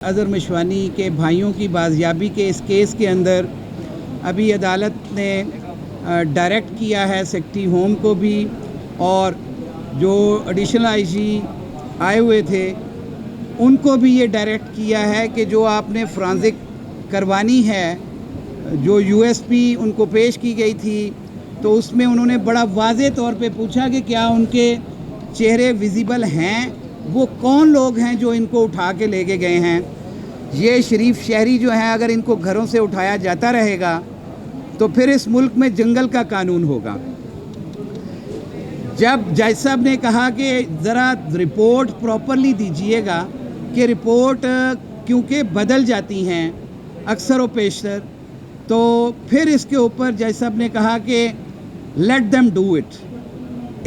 अज़हर मशवानी के भाइयों की बाजियाबी के इस केस के अंदर अभी अदालत ने डायरेक्ट किया है सेक्रेटरी होम को भी, और जो एडिशनल आईजी आए हुए थे उनको भी ये डायरेक्ट किया है कि जो आपने फोरेंसिक करवानी है, जो यूएसपी उनको पेश की गई थी तो उसमें उन्होंने बड़ा वाज़े तौर पे पूछा कि क्या उनके चेहरे विजिबल हैं, वो कौन लोग हैं जो इनको उठा के लेके गए हैं। ये शरीफ शहरी जो हैं, अगर इनको घरों से उठाया जाता रहेगा तो फिर इस मुल्क में जंगल का कानून होगा। जब जज साहब ने कहा कि ज़रा रिपोर्ट प्रॉपरली दीजिएगा कि रिपोर्ट क्योंकि बदल जाती हैं अक्सर व पेशतर, तो फिर इसके ऊपर जज साहब ने कहा कि लेट देम डू इट।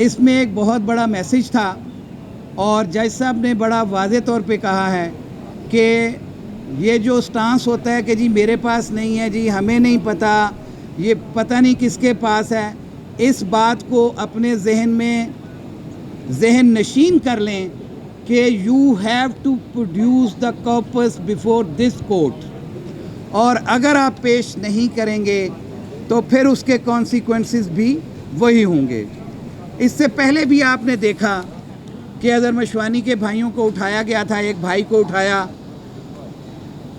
इसमें एक बहुत बड़ा मैसेज था और जज साहब ने बड़ा वाज़े तौर पे कहा है कि ये जो स्टांस होता है कि जी मेरे पास नहीं है, जी हमें नहीं पता, ये पता नहीं किसके पास है, इस बात को अपने जहन नशीन कर लें कि you have to produce the corpus before this court, और अगर आप पेश नहीं करेंगे तो फिर उसके कॉन्सिक्वेंसेस भी वही होंगे। इससे पहले भी आपने देखा कि अज़हर मशवानी के भाइयों को उठाया गया था, एक भाई को उठाया,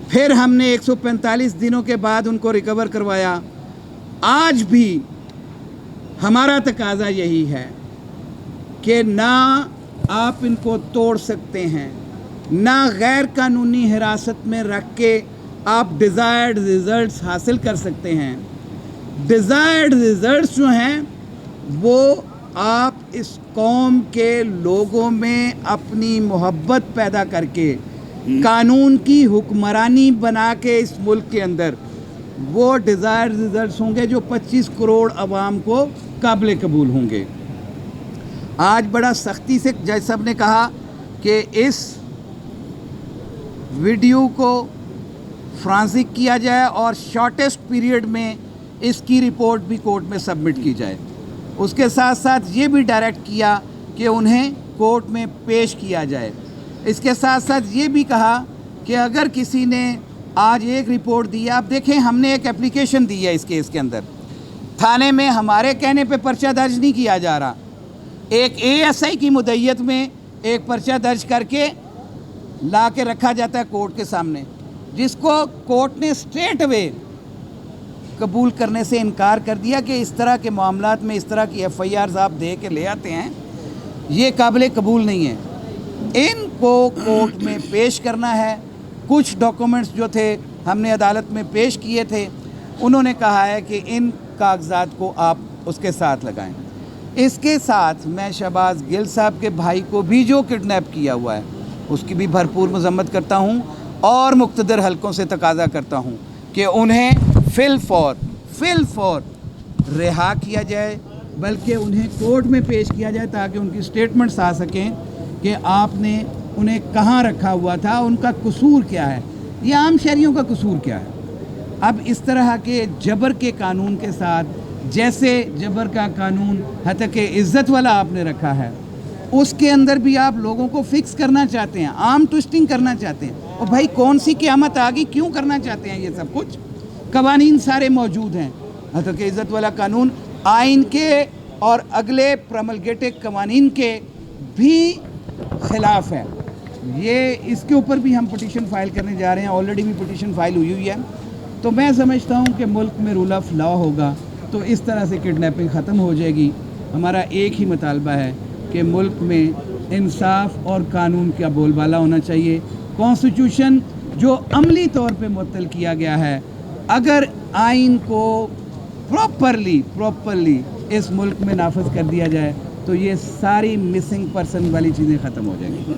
फिर हमने 145 दिनों के बाद उनको रिकवर करवाया। आज भी हमारा तकाजा यही है कि ना आप इनको तोड़ सकते हैं, ना गैर कानूनी हिरासत में रख के आप डिज़ायर्ड रिज़ल्ट्स हासिल कर सकते हैं। डिज़ायर्ड रिज़ल्ट्स जो हैं वो आप इस कौम के लोगों में अपनी मोहब्बत पैदा करके, कानून की हुक्मरानी बना के इस मुल्क के अंदर वो डिज़ायर्ड रिज़ल्ट्स होंगे जो 25 करोड़ अवाम को काबिल कबूल होंगे। आज बड़ा सख्ती से जज साहब ने कहा कि इस वीडियो को फोरेंसिक किया जाए और शॉर्टेस्ट पीरियड में इसकी रिपोर्ट भी कोर्ट में सबमिट की जाए। उसके साथ साथ ये भी डायरेक्ट किया कि उन्हें कोर्ट में पेश किया जाए। इसके साथ साथ ये भी कहा कि अगर किसी ने आज एक रिपोर्ट दी है, आप देखें हमने एक एप्लीकेशन दी है इस केस के अंदर, थाने में हमारे कहने पे पर्चा दर्ज नहीं किया जा रहा, एक एएसआई की मुद्दत में एक पर्चा दर्ज करके ला के रखा जाता है कोर्ट के सामने, जिसको कोर्ट ने स्ट्रेट अवे कबूल करने से इनकार कर दिया कि इस तरह के मामलात में इस तरह की एफआईआर आप दे के ले आते हैं, ये काबिल कबूल नहीं है। इनको कोर्ट में पेश करना है। कुछ डॉक्यूमेंट्स जो थे हमने अदालत में पेश किए थे, उन्होंने कहा है कि इन कागजात को आप उसके साथ लगाएं। इसके साथ मैं शहबाज गिल साहब के भाई को भी जो किडनैप किया हुआ है उसकी भी भरपूर मजम्मत करता हूँ और मुख्तदर हलकों से तकाजा करता हूँ कि उन्हें फिल फॉर रिहा किया जाए, बल्कि उन्हें कोर्ट में पेश किया जाए ताकि उनकी स्टेटमेंट्स आ सकें कि आपने उन्हें कहाँ रखा हुआ था, उनका कसूर क्या है, या आम शहरियों का कसूर क्या है। अब इस तरह के जबर के कानून के साथ, जैसे जबर का कानून हत्या के इज़्ज़त वाला आपने रखा है, उसके अंदर भी आप लोगों को फिक्स करना चाहते हैं, आर्म ट्विस्टिंग करना चाहते हैं। और भाई कौन सी क़यामत आ गई, क्यों करना चाहते हैं ये सब कुछ? कवानीन सारे मौजूद हैं। हत्या के इज़्ज़त वाला कानून आइन के और अगले प्रमलगेटेड कवानीन के भी ख़िलाफ़ है। ये इसके ऊपर भी हम पिटीशन फ़ाइल करने जा रहे हैं, ऑलरेडी भी पिटीशन फ़ाइल हुई है। तो मैं समझता हूँ कि मुल्क में रूल ऑफ लॉ होगा तो इस तरह से किडनैपिंग ख़त्म हो जाएगी। हमारा एक ही मुतालबा है कि मुल्क में इंसाफ और कानून का बोलबाला होना चाहिए। कॉन्स्टिट्यूशन जो अमली तौर पे मुअत्तल किया गया है, अगर आइन को प्रॉपरली इस मुल्क में नाफिज कर दिया जाए तो ये सारी मिसिंग पर्सन वाली चीज़ें ख़त्म हो जाएंगी।